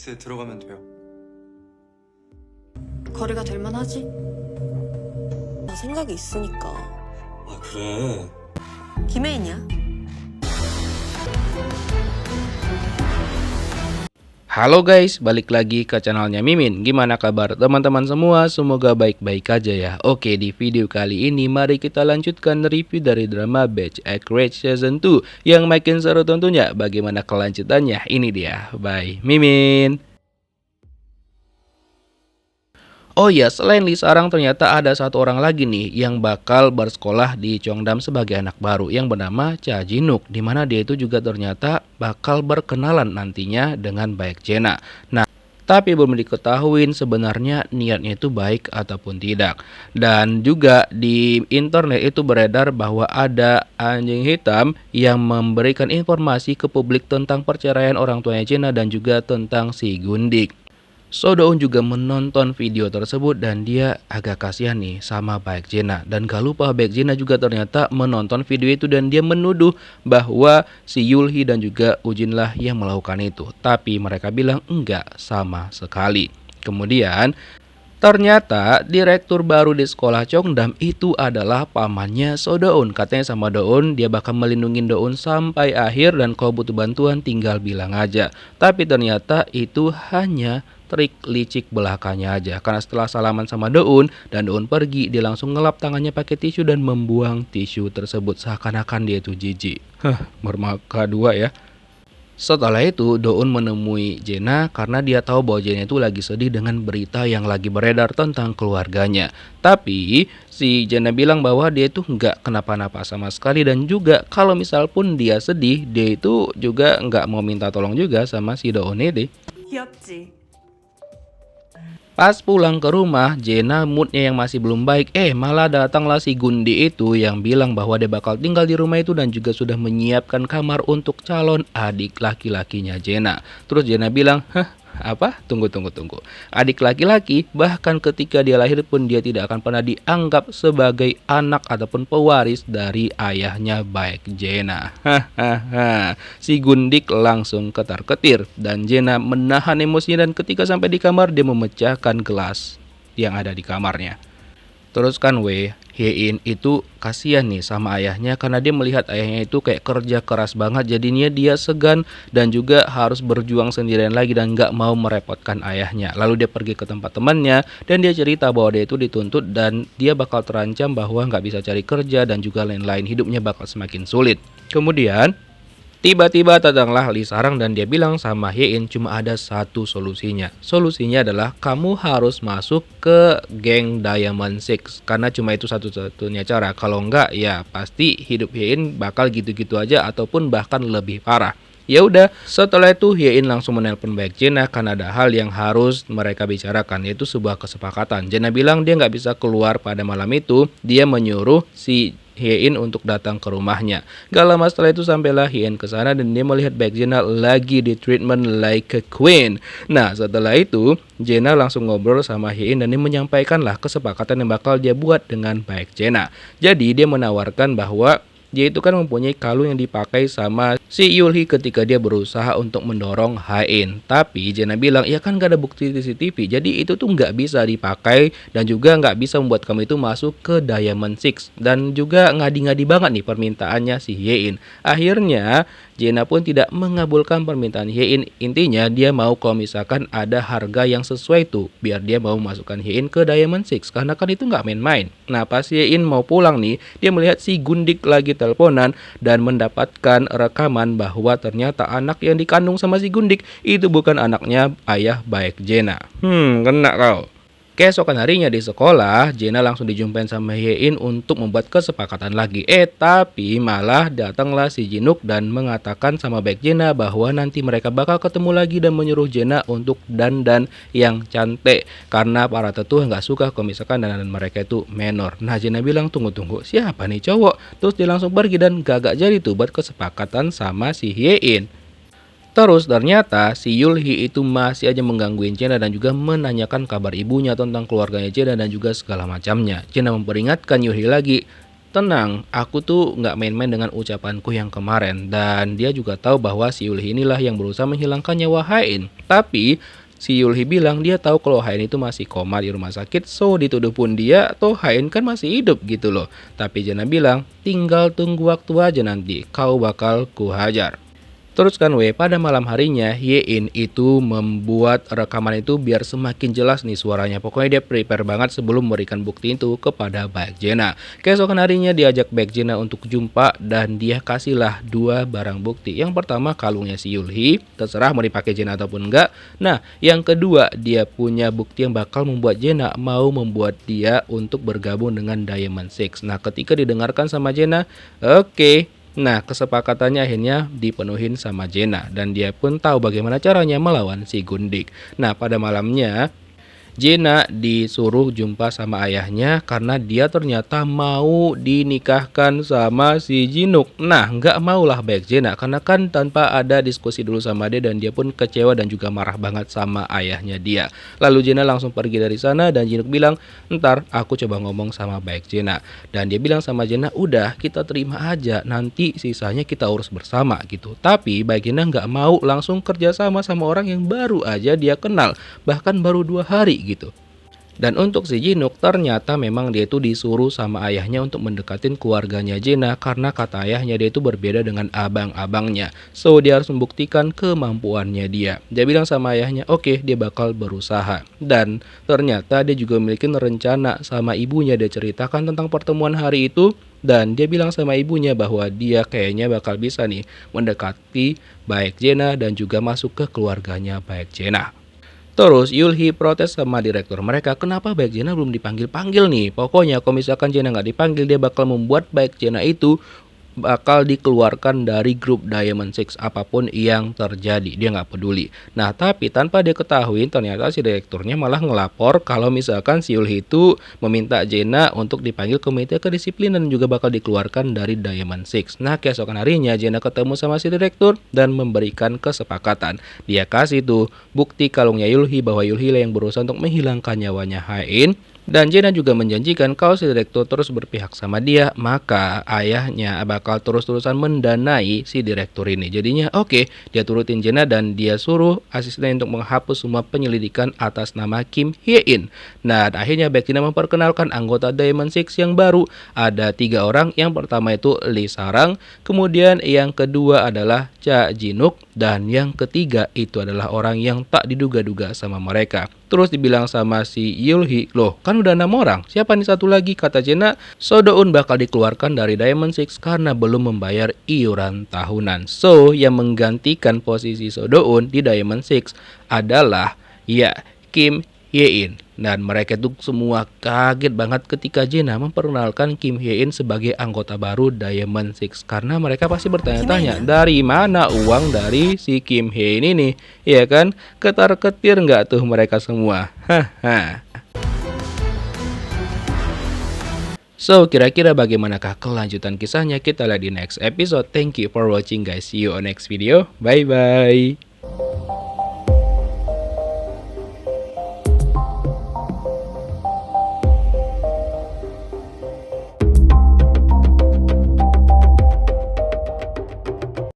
넷플릭스에 들어가면 돼요. 거래가 될 만하지? 나 생각이 있으니까. 아, 그래? 김혜인이야? Halo guys, balik lagi ke channelnya Mimin. Gimana kabar teman-teman semua? Semoga baik-baik aja ya. Oke, di video kali ini mari kita lanjutkan review dari drama Batch Egg Rage Season 2 yang makin seru tentunya. Bagaimana kelanjutannya? Ini dia, by Mimin. Oh iya, selain Lee Sarang ternyata ada satu orang lagi nih yang bakal bersekolah di Cheongdam sebagai anak baru yang bernama Cha Jinuk, di mana dia itu juga ternyata bakal berkenalan nantinya dengan Baek Jena. Nah, tapi belum diketahui sebenarnya niatnya itu baik ataupun tidak. Dan juga di internet itu beredar bahwa ada anjing hitam yang memberikan informasi ke publik tentang perceraian orang tuanya Jena dan juga tentang si Gundik. So Do-eun juga menonton video tersebut dan dia agak kasihan nih sama Baek Jena. Dan gak lupa Baek Jena juga ternyata menonton video itu dan dia menuduh bahwa si Yulhee dan juga Ujin lah yang melakukan itu. Tapi mereka bilang enggak sama sekali. Kemudian ternyata direktur baru di sekolah Cheongdam itu adalah pamannya So Do-eun. Katanya sama Do-eun dia bakal melindungi Do-eun sampai akhir dan kalau butuh bantuan tinggal bilang aja. Tapi ternyata itu hanya trik licik belakangnya aja. Karena setelah salaman sama Do-eun dan Do-eun pergi, dia langsung ngelap tangannya pakai tisu dan membuang tisu tersebut seakan-akan dia itu jijik. Bermaka dua ya. Setelah itu Do-eun menemui Jena karena dia tahu bahwa Jena itu lagi sedih dengan berita yang lagi beredar tentang keluarganya. Tapi si Jena bilang bahwa dia itu nggak kenapa-napa sama sekali dan juga kalau misal pun dia sedih, dia itu juga nggak mau minta tolong juga sama si Do-eun ini. 귀엽지? Pas pulang ke rumah, Jena moodnya yang masih belum baik, malah datanglah si Gundi itu yang bilang bahwa dia bakal tinggal di rumah itu dan juga sudah menyiapkan kamar untuk calon adik laki-lakinya Jena. Terus Jena bilang, apa? Tunggu. Adik laki-laki, bahkan ketika dia lahir pun dia tidak akan pernah dianggap sebagai anak ataupun pewaris dari ayahnya Baek Jena. Si Gundik langsung ketar-ketir dan Jena menahan emosinya dan ketika sampai di kamar dia memecahkan gelas yang ada di kamarnya. Terus kan Hye-in itu kasihan nih sama ayahnya karena dia melihat ayahnya itu kayak kerja keras banget, jadinya dia segan dan juga harus berjuang sendirian lagi dan gak mau merepotkan ayahnya. Lalu dia pergi ke tempat temannya dan dia cerita bahwa dia itu dituntut dan dia bakal terancam bahwa gak bisa cari kerja dan juga lain-lain, hidupnya bakal semakin sulit. Kemudian tiba-tiba datanglah Lee Sarang dan dia bilang sama Hye-in cuma ada satu solusinya. Solusinya adalah kamu harus masuk ke geng Diamond Six karena cuma itu satu-satunya cara. Kalau enggak ya pasti hidup Hye-in bakal gitu-gitu aja ataupun bahkan lebih parah. Ya udah, setelah itu Hye-in langsung menelpon Baek Jena karena ada hal yang harus mereka bicarakan, yaitu sebuah kesepakatan. Jena bilang dia nggak bisa keluar pada malam itu, dia menyuruh si Hye-in untuk datang ke rumahnya. Gak lama setelah itu sampailah Hye-in ke sana dan dia melihat Baek Jena lagi di treatment like a queen. Nah, setelah itu Jena langsung ngobrol sama Hye-in dan dia menyampaikanlah kesepakatan yang bakal dia buat dengan Baek Jena. Jadi dia menawarkan bahwa dia itu kan mempunyai kalung yang dipakai sama si Yulhee ketika dia berusaha untuk mendorong Hye-in. Tapi Jena bilang, ya kan gak ada bukti CCTV, jadi itu tuh gak bisa dipakai dan juga gak bisa membuat kamu itu masuk ke Diamond Six. Dan juga ngadi-ngadi banget nih permintaannya si Hye-in. Akhirnya Jena pun tidak mengabulkan permintaan Hye-in. Intinya dia mau kalau misalkan ada harga yang sesuai tuh biar dia mau masukkan Hye-in ke Diamond Six, karena kan itu gak main-main. Nah pas Hye-in mau pulang nih, dia melihat si Gundik lagi teleponan dan mendapatkan rekaman bahwa ternyata anak yang dikandung sama si Gundik itu bukan anaknya ayah Baek Jena. Kena kau. Keesokan harinya di sekolah, Jena langsung dijumpain sama Hye-in untuk membuat kesepakatan lagi. Tapi malah datanglah si Jinuk dan mengatakan sama Baek Jena bahwa nanti mereka bakal ketemu lagi dan menyuruh Jena untuk dandan yang cantik. Karena para tetua nggak suka kalau misalkan dandan mereka itu menor. Nah Jena bilang tunggu, siapa nih cowok? Terus dia langsung pergi dan gak jadi tuh buat kesepakatan sama si Hye-in. Terus ternyata si Yulhee itu masih aja menggangguin Jena dan juga menanyakan kabar ibunya tentang keluarganya Jena dan juga segala macamnya. Jena memperingatkan Yulhee lagi, tenang, aku tuh nggak main-main dengan ucapanku yang kemarin. Dan dia juga tahu bahwa si Yulhi inilah yang berusaha menghilangkan nyawa Hain. Tapi si Yulhi bilang dia tahu kalau Hain itu masih koma di rumah sakit, so dituduh pun dia, toh Hain kan masih hidup gitu loh. Tapi Jenna bilang, tinggal tunggu waktu aja nanti, kau bakal kuhajar. Terus kan pada malam harinya Yein itu membuat rekaman itu biar semakin jelas nih suaranya. Pokoknya dia prepare banget sebelum memberikan bukti itu kepada Baek Jenna. Keesokan harinya diajak Baek Jenna untuk jumpa dan dia kasihlah 2 barang bukti. Yang pertama kalungnya si Yulhi, terserah mau dipakai Jenna ataupun enggak. Nah, yang kedua dia punya bukti yang bakal membuat Jenna mau membuat dia untuk bergabung dengan Diamond Six. Nah, ketika didengarkan sama Jenna, oke. Nah, kesepakatannya akhirnya dipenuhin sama Jenna dan dia pun tahu bagaimana caranya melawan si Gundik. Nah, pada malamnya Jenna disuruh jumpa sama ayahnya karena dia ternyata mau dinikahkan sama si Jinuk. Nah, nggak maulah Baek Jenna karena kan tanpa ada diskusi dulu sama dia dan dia pun kecewa dan juga marah banget sama ayahnya dia. Lalu Jenna langsung pergi dari sana dan Jinuk bilang, ntar aku coba ngomong sama Baek Jenna. Dan dia bilang sama Jenna, udah kita terima aja, nanti sisanya kita urus bersama gitu. Tapi Baek Jenna nggak mau langsung kerja sama orang yang baru aja dia kenal, bahkan baru 2 hari gitu. Dan untuk si Jinuk ternyata memang dia itu disuruh sama ayahnya untuk mendekatin keluarganya Jenna karena kata ayahnya dia itu berbeda dengan abang-abangnya. So dia harus membuktikan kemampuannya dia. Dia bilang sama ayahnya, oke, dia bakal berusaha. Dan ternyata dia juga memiliki rencana sama ibunya. Dia ceritakan tentang pertemuan hari itu dan dia bilang sama ibunya bahwa dia kayaknya bakal bisa nih mendekati Baek Jenna dan juga masuk ke keluarganya Baek Jenna. Terus Yulhi protes sama direktur mereka, kenapa Baek Jenna belum dipanggil-panggil nih? Pokoknya kalau misalkan Jenna nggak dipanggil, dia bakal membuat Baek Jenna itu bakal dikeluarkan dari grup Diamond Six apapun yang terjadi, dia nggak peduli. Nah, tapi tanpa dia ketahui ternyata si direkturnya malah ngelapor kalau misalkan si Yulhi itu meminta Jenna untuk dipanggil komite kedisiplinan dan juga bakal dikeluarkan dari Diamond Six. Nah, keesokan harinya Jenna ketemu sama si direktur dan memberikan kesepakatan. Dia kasih tuh bukti kalungnya Yulhi bahwa Yulhi lah yang berusaha untuk menghilangkan nyawanya Hain. Dan Jenna juga menjanjikan kalau si direktur terus berpihak sama dia, maka ayahnya bakal terus-terusan mendanai si direktur ini. Jadinya oke, dia turutin Jenna dan dia suruh asistennya untuk menghapus semua penyelidikan atas nama Kim Hye-in. Nah, akhirnya Baek Jenna memperkenalkan anggota Diamond Six yang baru. Ada 3 orang, yang pertama itu Lee Sarang, kemudian yang kedua adalah Cha Jinuk, dan yang ketiga itu adalah orang yang tak diduga-duga sama mereka. Terus dibilang sama si Yulhi, loh kan udah 6 orang, siapa nih satu lagi? Kata Jenna, So-deun bakal dikeluarkan dari Diamond Six karena belum membayar iuran tahunan. So, yang menggantikan posisi So-deun di Diamond Six adalah ya Kim Hye-in. Dan mereka itu semua kaget banget ketika Jenna memperkenalkan Kim Hye-in sebagai anggota baru Diamond Six. Karena mereka pasti bertanya-tanya, dari mana uang dari si Kim Hye-in ini? Ya kan? Ketar-ketir nggak tuh mereka semua? Haha. So, kira-kira bagaimanakah kelanjutan kisahnya? Kita lihat di next episode. Thank you for watching guys. See you on next video. Bye-bye.